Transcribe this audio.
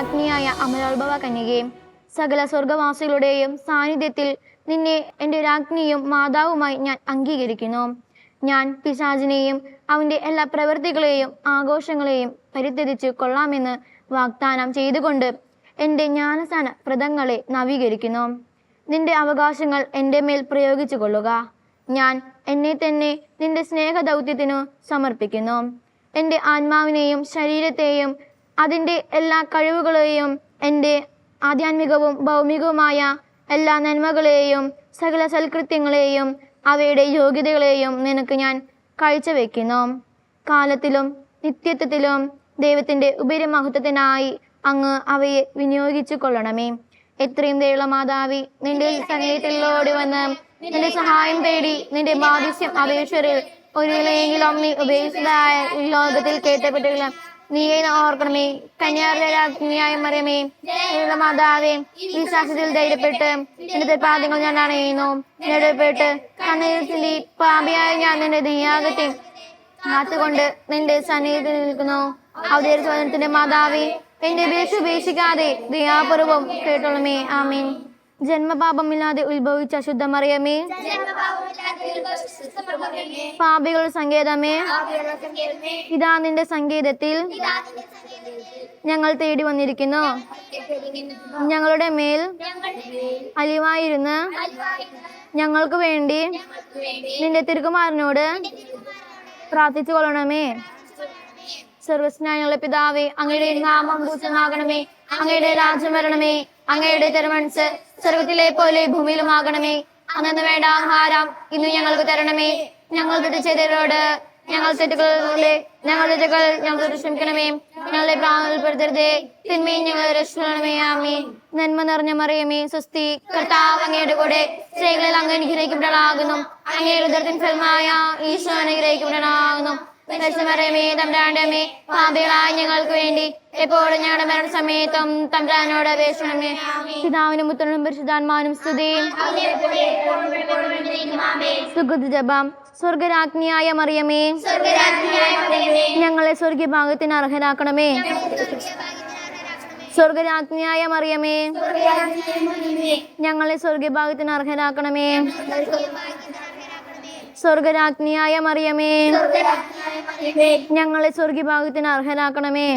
സ്വർഗരാജ്ഞിയായ അമലോത്ഭവ കന്യകേ, സകല സ്വർഗവാസികളുടെയും സാന്നിധ്യത്തിൽ നിന്നെ എൻ്റെ രാജ്ഞിയും മാതാവുമായി ഞാൻ അംഗീകരിക്കുന്നു. ഞാൻ പിശാചിനെയും അവൻ്റെ എല്ലാ പ്രവൃത്തികളെയും ആഘോഷങ്ങളെയും പരിത്യജിച്ച് കൊള്ളാമെന്ന് വാഗ്ദാനം ചെയ്തുകൊണ്ട് എൻ്റെ ജ്ഞാനസ്നാന വ്രതങ്ങളെ നവീകരിക്കുന്നു. നിന്റെ അവകാശങ്ങൾ എൻ്റെ മേൽ പ്രയോഗിച്ചു കൊള്ളുക. ഞാൻ എന്നെ തന്നെ നിന്റെ സ്നേഹദൗത്യത്തിനു സമർപ്പിക്കുന്നു. എൻ്റെ ആത്മാവിനെയും ശരീരത്തെയും അതിൻ്റെ എല്ലാ കഴിവുകളെയും എൻ്റെ ആധ്യാത്മികവും ഭൗമികവുമായ എല്ലാ നന്മകളെയും സകല സൽകൃത്യങ്ങളെയും അവയുടെ യോഗ്യതകളെയും നിനക്ക് ഞാൻ കാഴ്ചവെക്കുന്നു. കാലത്തിലും നിത്യത്വത്തിലും ദൈവത്തിൻ്റെ ഉപരിമഹത്വത്തിനായി അങ്ങ് അവയെ വിനിയോഗിച്ചു കൊള്ളണമേ. എത്രയും ദയുള്ള മാതാവി, നിന്റെ സന്നിധിയിലോടി വന്ന് നിന്റെ സഹായം തേടി നിന്റെ ബാധിസ്യം അപേക്ഷരിൽ ഒരു വിലയെങ്കിലും നീ ഉപേക്ഷിച്ചതായ ലോകത്തിൽ കേട്ടപ്പെട്ടില്ല. നീയെ ഓർക്കണമേ. കന്യാരാജ്ഞിയായ മറിയമേ, ദയുള്ള മാതാവേ, ഈ സാക്ഷ്യത്തിൽ ധൈര്യപ്പെട്ട് നിന്റെ പാദങ്ങൾ ഞാൻ അണയുന്നു. ധൈര്യപ്പെട്ട് കണ്ണീരിൽ പാപിയായ ഞാൻ നിന്റെ ദയാഗത്തെ കാത്തുകൊണ്ട് നിന്റെ സന്നിധിയിൽ നിൽക്കുന്നു. അവതരിച്ചവനത്തിന്റെ മാതാവേ, എന്റെ അപേക്ഷ ഉപേക്ഷിക്കാതെ ദയാപൂർവം കേട്ടോളമേ. ആമീൻ. ജന്മപാപമില്ലാതെ ഉത്ഭവിച്ച ശുദ്ധമറിയമേ, പാപികൾ സങ്കേതമേ, ഇതാ നിന്റെ സങ്കേതത്തിൽ ഞങ്ങൾ തേടി വന്നിരിക്കുന്നു. ഞങ്ങളുടെ മേൽ അലിവായിരുന്ന് ഞങ്ങൾക്ക് വേണ്ടി നിന്റെ തിരുക്കുമാരനോട് പ്രാർത്ഥിച്ചു കൊള്ളണമേ. സർവസ്നായുള്ള പിതാവേ, അങ്ങയുടെ നാമം പൂജിതമാകണമേ. അങ്ങയുടെ രാജ്യം വരണമേ. അങ്ങയുടെ തിരുമനസ്സ് സ്വർഗ്ഗത്തിലെ പോലെ ഭൂമിയിലുമാകണമേ. അന്നു വേണ്ട ആഹാരം ഇന്ന് ഞങ്ങൾക്ക് തരണമേ. ഞങ്ങൾ തെറ്റ് ചെയ്തവരോട് ഞങ്ങളുടെ തെറ്റുകൾ ഞങ്ങൾക്ക് ക്ഷമിക്കണമേ. ഞങ്ങളുടെ പ്രാണപ്പെടുത്തരുതേ, തിന്മയും ഞങ്ങൾ രക്ഷിക്കണമേ. ആമേൻ. നന്മ നിറഞ്ഞ മറിയമേ, സ്വസ്തി, കർത്താവ് അങ്ങയുടെ കൂടെ സ്ത്രീകളിൽ അങ്ങ് അനുഗ്രഹിക്കപ്പെടാകുന്നു. അങ്ങയുടെ ഉദരത്തിൻ ഫലമായ ഈശോ അനുഗ്രഹിക്കപ്പെടാകുന്നു. മറിയമേ, തമ്പുരാന്റെ അമ്മേ, പാപികളായ ഞങ്ങൾക്ക് വേണ്ടി എപ്പോഴും ഞങ്ങളുടെ മരണസമയത്തും തമ്പുരാനോട് അപേക്ഷിക്കണമേ. പിതാവിനും പുത്രനും പരിശുദ്ധാത്മാവിനും സ്തുതി. സുഗത ജപം. സ്വർഗരാജ്ഞിയായ മറിയമേ, ഞങ്ങളെ സ്വർഗീയഭാഗത്തിന് അർഹരാക്കണമേ. സ്വർഗരാജ്ഞിയായ മറിയമേ, ഞങ്ങളെ സ്വർഗീയഭാഗത്തിന് അർഹരാക്കണമേ. സ്വർഗരാജ്ഞിയായ മറിയമേ, ഞങ്ങളെ സ്വർഗീയഭാഗത്തിന് അർഹരാക്കണമേ.